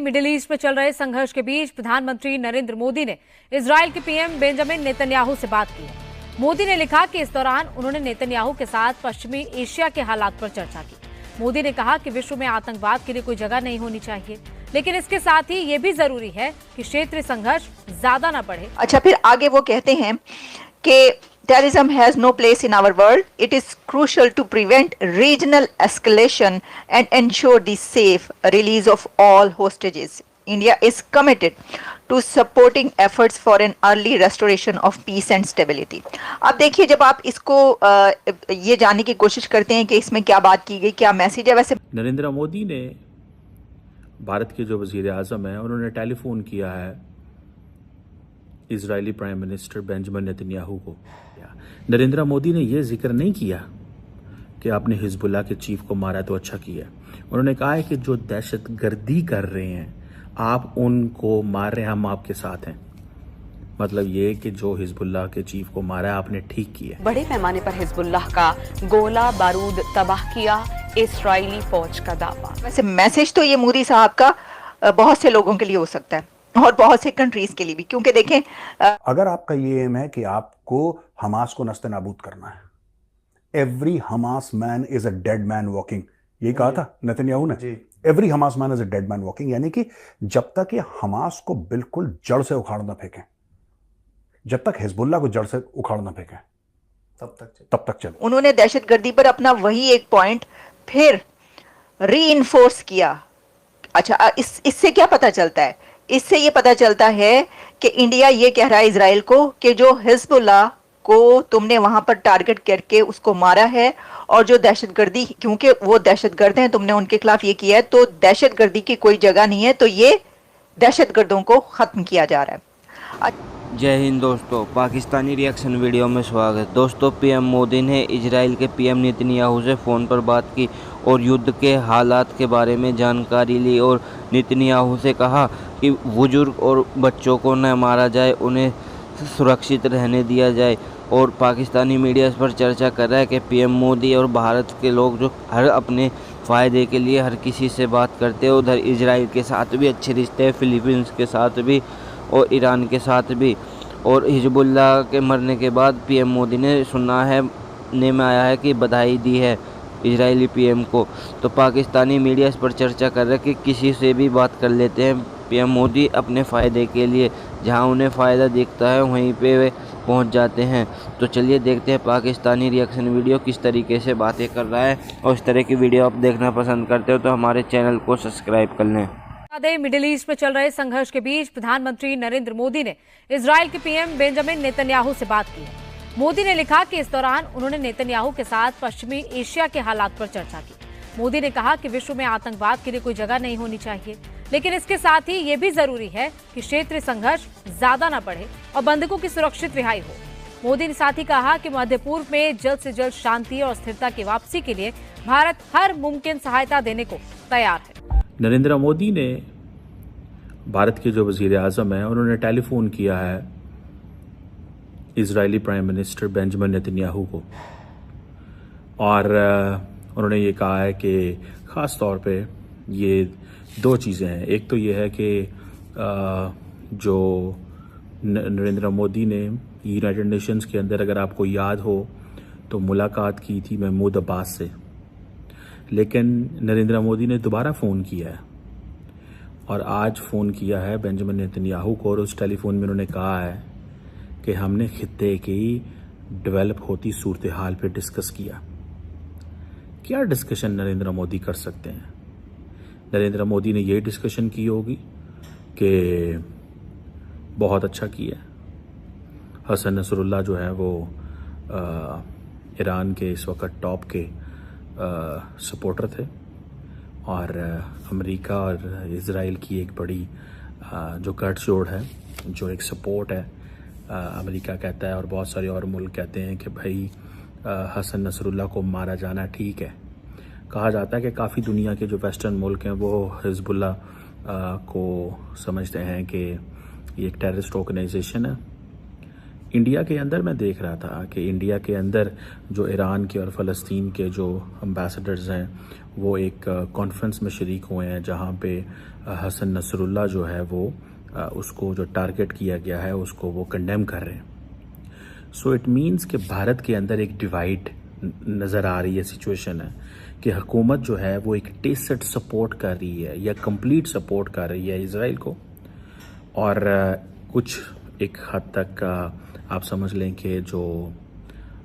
Middle east में चल रहे संघर्ष के बीच प्रधानमंत्री नरेंद्र मोदी ने इजरायल के पीएम बेंजामिन नेतन्याहू से बात की है। मोदी ने लिखा कि इस दौरान उन्होंने नेतन्याहू के साथ पश्चिमी एशिया के हालात पर चर्चा की। मोदी ने कहा कि विश्व में आतंकवाद के लिए कोई जगह नहीं होनी चाहिए, लेकिन इसके साथ ही ये भी जरूरी है कि क्षेत्रीय संघर्ष ज्यादा न बढ़े। अच्छा, फिर आगे वो कहते हैं कि terrorism has no place in our world. It is crucial to prevent regional escalation and ensure the safe release of all hostages. India is committed to supporting efforts for an early restoration of peace and stability. अब देखिए, जब आप इसको ये जानने की कोशिश करते हैं कि इसमें क्या बात की गई, क्या मैसेज है। वैसे नरेंद्र मोदी ने, भारत के जो वजीर आज़म हैं, उन्होंने टेलीफोन किया है Israeli prime minister Benjamin Netanyahu को। नरेंद्र मोदी ने यह जिक्र नहीं किया कि आपने हिजबुल्लाह के चीफ को मारा तो अच्छा किया। उन्होंने कहा है कि जो दहशतगर्दी कर रहे हैं आप उनको मार रहे हैं, हम आपके साथ हैं। मतलब ये कि जो हिजबुल्लाह के चीफ को मारा आपने ठीक किया। बड़े पैमाने पर हिजबुल्लाह का गोला बारूद तबाह किया इस्राएली फौज का दावा। वैसे मैसेज तो ये मोदी साहब का बहुत से लोगों के लिए हो सकता है और बहुत से कंट्रीज के लिए भी, क्योंकि देखें अगर आपका ये एम है कि आपको हमास को नस्ते नाबूद करना है, every Hamas man is a dead man walking, यही कहा था नेतन्याहू ने। Every Hamas man is a dead man walking, यानी कि जब तक ये हमास को बिल्कुल जड़ से उखाड़ ना फेंकें, जब तक हिजबुल्लाह को जड़ से उखाड़ ना फेंकें, तब तक चलो। उन्होंने दहशतगर्दी पर अपना वही एक पॉइंट फिर रीइंफोर्स किया। अच्छा, इससे क्या पता चलता है? इससे ये पता चलता है कि इंडिया ये कह रहा है इजराइल को कि जो हिजबुल्लाह को तुमने वहां पर टारगेट करके उसको मारा है, और जो दहशतगर्दी, क्योंकि वो दहशतगर्द हैं, तुमने उनके खिलाफ ये किया है, तो दहशतगर्दी की कोई जगह नहीं है, तो ये दहशतगर्दों को खत्म किया जा रहा है। जय हिंद दोस्तों, पाकिस्तानी रिएक्शन वीडियो में स्वागत। दोस्तों, पीएम मोदी ने इजराइल के पीएम नेतन्याहू से फ़ोन पर बात की और युद्ध के हालात के बारे में जानकारी ली और नेतन्याहू से कहा कि बुजुर्ग और बच्चों को न मारा जाए, उन्हें सुरक्षित रहने दिया जाए। और पाकिस्तानी मीडिया इस पर चर्चा कर रहा है कि पीएम मोदी और भारत के लोग जो हर अपने फ़ायदे के लिए हर किसी से बात करते हैं, उधर इजराइल के साथ भी अच्छे रिश्ते हैं, फिलीपींस के साथ भी और ईरान के साथ भी। और हिजबुल्लाह के मरने के बाद पीएम मोदी ने में आया है कि बधाई दी है इजरायली पीएम को। तो पाकिस्तानी मीडिया इस पर चर्चा कर रहा है कि किसी से भी बात कर लेते हैं पीएम मोदी अपने फ़ायदे के लिए, जहां उन्हें फ़ायदा दिखता है वहीं पे वे पहुंच जाते हैं। तो चलिए देखते हैं पाकिस्तानी रिएक्शन वीडियो किस तरीके से बातें कर रहा है। और इस तरह की वीडियो आप देखना पसंद करते हो तो हमारे चैनल को सब्सक्राइब कर लें। मिडिल ईस्ट में चल रहे संघर्ष के बीच प्रधानमंत्री नरेंद्र मोदी ने इजरायल के पीएम बेंजामिन नेतन्याहू से बात की है। मोदी ने लिखा कि इस दौरान उन्होंने नेतन्याहू के साथ पश्चिमी एशिया के हालात पर चर्चा की। मोदी ने कहा कि विश्व में आतंकवाद के लिए कोई जगह नहीं होनी चाहिए, लेकिन इसके साथ ही ये भी जरूरी है कि क्षेत्रीय संघर्ष ज्यादा न बढ़े और बंधकों की सुरक्षित रिहाई हो। मोदी ने साथ ही कहा कि मध्य पूर्व में जल्द से जल्द शांति और स्थिरता की वापसी के लिए भारत हर मुमकिन सहायता देने को तैयार है। नरेंद्र मोदी ने, भारत के जो वजीर आज़म हैं, उन्होंने टेलीफोन किया है Israeli prime minister Benjamin Netanyahu को और उन्होंने ये कहा है कि ख़ास तौर पे ये दो चीज़ें हैं। एक तो ये है कि जो नरेंद्र मोदी ने यूनाइटेड नेशंस के अंदर, अगर आपको याद हो, तो मुलाकात की थी महमूद अब्बास से, लेकिन नरेंद्र मोदी ने दोबारा फ़ोन किया है और आज फ़ोन किया है बेंजामिन नेतन्याहू को, और उस टेलीफोन में उन्होंने कहा है कि हमने खित्ते की डेवलप होती सूरत हाल पर डिस्कस किया। क्या डिस्कशन नरेंद्र मोदी कर सकते हैं? नरेंद्र मोदी ने ये डिस्कशन की होगी कि बहुत अच्छा किया। हसन नसरुल्लाह जो है वो ईरान के इस वक्त टॉप के सपोर्टर थे, और अमेरिका और इज़राइल की एक बड़ी जो गठजोड़ है, जो एक सपोर्ट है, अमेरिका कहता है और बहुत सारे और मुल्क कहते हैं कि भाई हसन नसरुल्लाह को मारा जाना ठीक है। कहा जाता है कि काफ़ी दुनिया के जो वेस्टर्न मुल्क हैं वो हिजबुल्लाह को समझते हैं कि ये एक टेररिस्ट ऑर्गेनाइजेशन है। इंडिया के अंदर मैं देख रहा था कि इंडिया के अंदर जो ईरान के और फ़लस्तीन के जो एम्बेसडर्स हैं वो एक कॉन्फ्रेंस में शरीक हुए हैं जहां पे हसन नसरुल्लाह जो है वो उसको जो टारगेट किया गया है उसको वो कंडेम कर रहे हैं। सो इट मीन्स कि भारत के अंदर एक डिवाइड नज़र आ रही है, सिचुएशन है कि हुकूमत जो है वो एक टेसिड सपोर्ट कर रही है या कंप्लीट सपोर्ट कर रही है इजराइल को, और कुछ एक हद तक आप समझ लें कि जो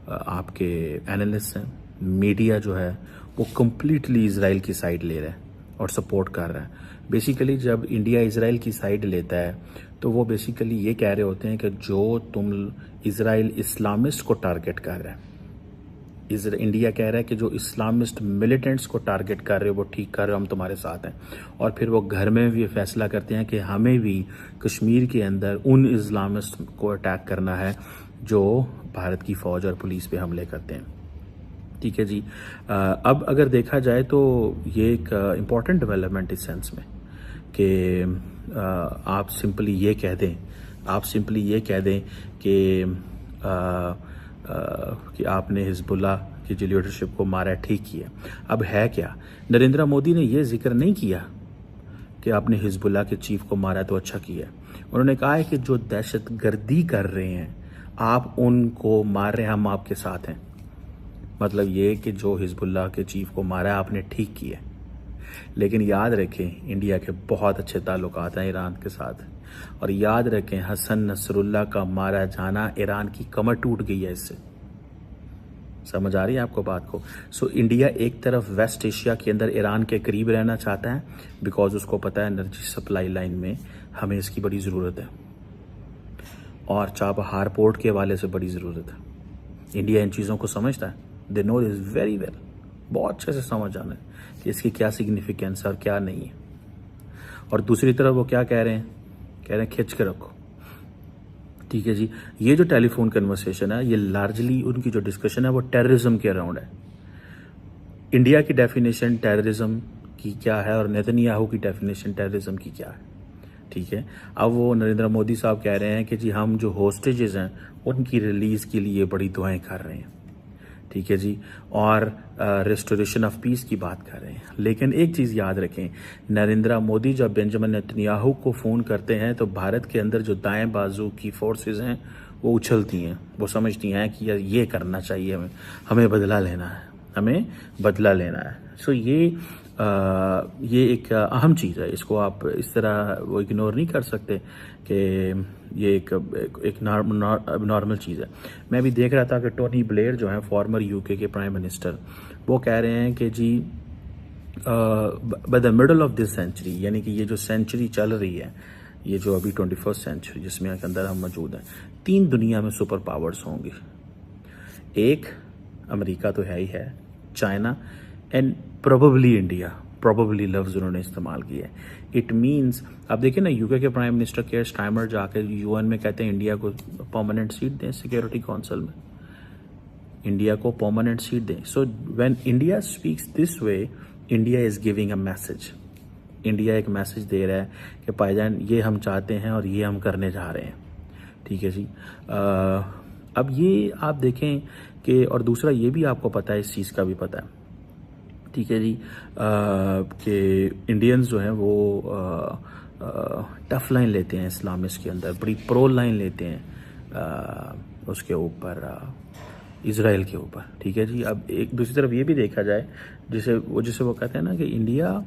आपके एनालिस्ट हैं, मीडिया जो है वो कम्प्लीटली इजराइल की साइड ले रहा है और सपोर्ट कर रहा है। बेसिकली जब इंडिया इजराइल की साइड लेता है तो वो बेसिकली ये कह रहे होते हैं कि जो तुम इजराइल इस्लामिस्ट को टारगेट कर रहा है, इंडिया कह रहा है कि जो इस्लामिस्ट मिलिटेंट्स को टारगेट कर रहे हो वो ठीक कर रहे हो, हम तुम्हारे साथ हैं। और फिर वो घर में भी फैसला करते हैं कि हमें भी कश्मीर के अंदर उन इस्लामिस्ट को अटैक करना है जो भारत की फ़ौज और पुलिस पे हमले करते हैं। ठीक है जी। अब अगर देखा जाए तो ये एक इम्पॉर्टेंट डेवलपमेंट इस सेंस में कि आप सिंपली ये कह दें कि आपने हिजबुल्लाह की जो लीडरशिप को मारा, ठीक किया। अब है क्या, नरेंद्र मोदी ने यह जिक्र नहीं किया कि आपने हिजबुल्लाह के चीफ को मारा तो अच्छा किया। उन्होंने कहा है कि जो दहशतगर्दी कर रहे हैं आप उनको मार रहे हैं, हम आपके साथ हैं। मतलब ये कि जो हिजबुल्लाह के चीफ को मारा है आपने ठीक किया। लेकिन याद रखें इंडिया के बहुत अच्छे ताल्लुकात हैं ईरान के साथ, और याद रखें हसन नसरुल्लाह का मारा जाना ईरान की कमर टूट गई है इससे। समझ आ रही है आपको बात को? सो इंडिया एक तरफ वेस्ट एशिया के अंदर ईरान के करीब रहना चाहता है बिकॉज उसको पता है एनर्जी सप्लाई लाइन में हमें इसकी बड़ी ज़रूरत है, और चाबहार पोर्ट के हवाले से बड़ी ज़रूरत है। इंडिया इन चीज़ों को समझता है, they know this very well, बहुत अच्छे से समझ जाना है कि इसकी क्या सिग्निफिकेंस है और क्या नहीं है। और दूसरी तरफ वो क्या कह रहे हैं खिंच के रखो। ठीक है जी। ये जो टेलीफोन कन्वर्सेशन है ये लार्जली उनकी जो डिस्कशन है वो टेररिज्म के अराउंड है। इंडिया की डेफिनेशन टेररिज्म की क्या है और नेतन्याहू की डेफिनेशन टेररिज्म की क्या है। ठीक है। अब वो नरेंद्र मोदी साहब कह रहे हैं कि जी हम जो होस्टेजेस हैं उनकी रिलीज के लिए बड़ी दुआएं कर रहे हैं। ठीक है जी। और रेस्टोरेशन ऑफ पीस की बात कर रहे हैं। लेकिन एक चीज़ याद रखें, नरेंद्र मोदी जब बेंजामिन नेतन्याहू को फ़ोन करते हैं तो भारत के अंदर जो दाएं बाजू की फोर्सेस हैं वो उछलती हैं, वो समझती हैं कि यार ये करना चाहिए, हमें बदला लेना है। सो ये एक अहम चीज़ है, इसको आप इस तरह वो इग्नोर नहीं कर सकते कि ये एक नॉर्मल चीज़ है। मैं भी देख रहा था कि टोनी ब्लेयर जो है फॉर्मर यूके के प्राइम मिनिस्टर, वो कह रहे हैं कि जी by the middle of this century, यानी कि ये जो सेंचुरी चल रही है, ये जो अभी 21st सेंचुरी जिसमें के अंदर हम मौजूद हैं, 3 दुनिया में सुपर पावर्स होंगी। एक अमेरिका तो है ही है, China and probably India. Probably लफ्ज़ उन्होंने इस्तेमाल किया है। इट मीन्स आप देखिए ना, यूके के प्राइम मिनिस्टर केयर स्टार्मर जाकर यूएन में कहते हैं इंडिया को परमानेंट सीट दें सिक्योरिटी काउंसिल में, इंडिया को परमानेंट सीट दें। So when India speaks this way, India is giving a message. India एक मैसेज दे रहा है कि भाईजान ये हम चाहते हैं और ये हम करने जा रहे हैं। ठीक है जी। अब ये आप देखें कि, और दूसरा ये भी आपको पता है, इस चीज़ का भी पता है, ठीक है जी, कि इंडियंस जो हैं वो टफ लाइन लेते हैं इस्लामिस्ट के अंदर, बड़ी प्रो लाइन लेते हैं उसके ऊपर, इजराइल के ऊपर। ठीक है जी। अब एक दूसरी तरफ ये भी देखा जाए, जिसे वो कहते हैं ना कि इंडिया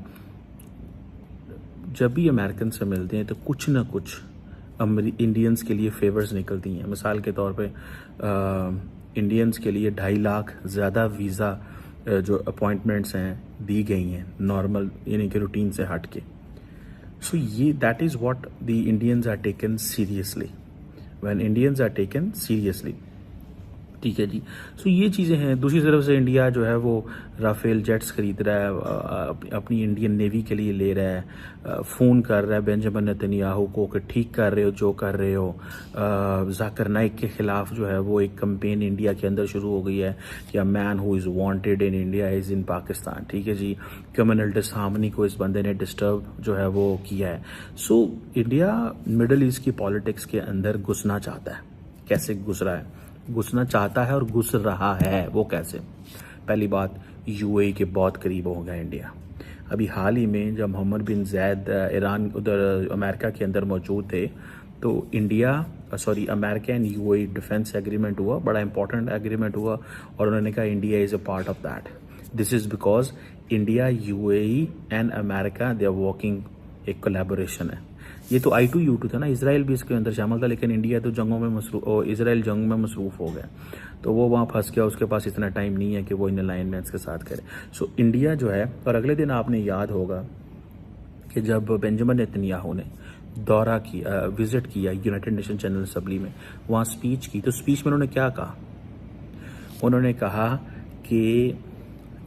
जब भी अमेरिकन से मिलते हैं तो कुछ ना कुछ इंडियंस के लिए फेवर्स निकलती हैं। मिसाल के तौर पे इंडियंस के लिए 2.5 लाख ज़्यादा वीज़ा जो अपॉइंटमेंट्स हैं दी गई हैं, नॉर्मल यानी कि रूटीन से हट के। सो ये that is what the Indians are taken seriously, when Indians are taken seriously. ठीक है जी। सो ये चीज़ें हैं। दूसरी तरफ से इंडिया जो है वो राफेल जेट्स खरीद रहा है, अपनी इंडियन नेवी के लिए ले रहा है, फ़ोन कर रहा है बेंजामिन नेतन्याहू को कि ठीक कर रहे हो जो कर रहे हो। जाकिर नाइक के ख़िलाफ़ जो है वो एक कैंपेन इंडिया के अंदर शुरू हो गई है कि a man who is wanted in India is in Pakistan. ठीक है जी। कम्युनल डिसहार्मनी को इस बंदे ने डिस्टर्ब जो है वो किया है। सो इंडिया मिडल ईस्ट की पॉलिटिक्स के अंदर घुसना चाहता है। कैसे घुस रहा है? घुसना चाहता है और घुस रहा है। वो कैसे? पहली बात, यूएई के बहुत करीब हो गया इंडिया। अभी हाल ही में जब मोहम्मद बिन जैद ईरान उधर अमेरिका के अंदर मौजूद थे तो America and UAE defence agreement हुआ, बड़ा इंपॉर्टेंट एग्रीमेंट हुआ और उन्होंने कहा India is a part of that. This is because India, UAE and America they are working, एक कोलैबोरेशन है। ये तो I2U2 था ना, इसराइल भी इसके अंदर शामिल था, लेकिन इंडिया तो जंगों में मसरूफ, इसराइल जंग में मसरूफ हो गया तो वो वहाँ फंस गया, उसके पास इतना टाइम नहीं है कि वो इन अलाइनमेंट्स के साथ करे। सो इंडिया जो है, और अगले दिन आपने याद होगा कि जब बेंजामिन नेतन्याहू ने दौरा किया, विजिट किया यूनाइटेड नेशन जनरल असेंबली में, वहाँ स्पीच की, तो स्पीच में उन्होंने क्या कहा? उन्होंने कहा कि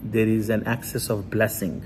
there is an excess of blessing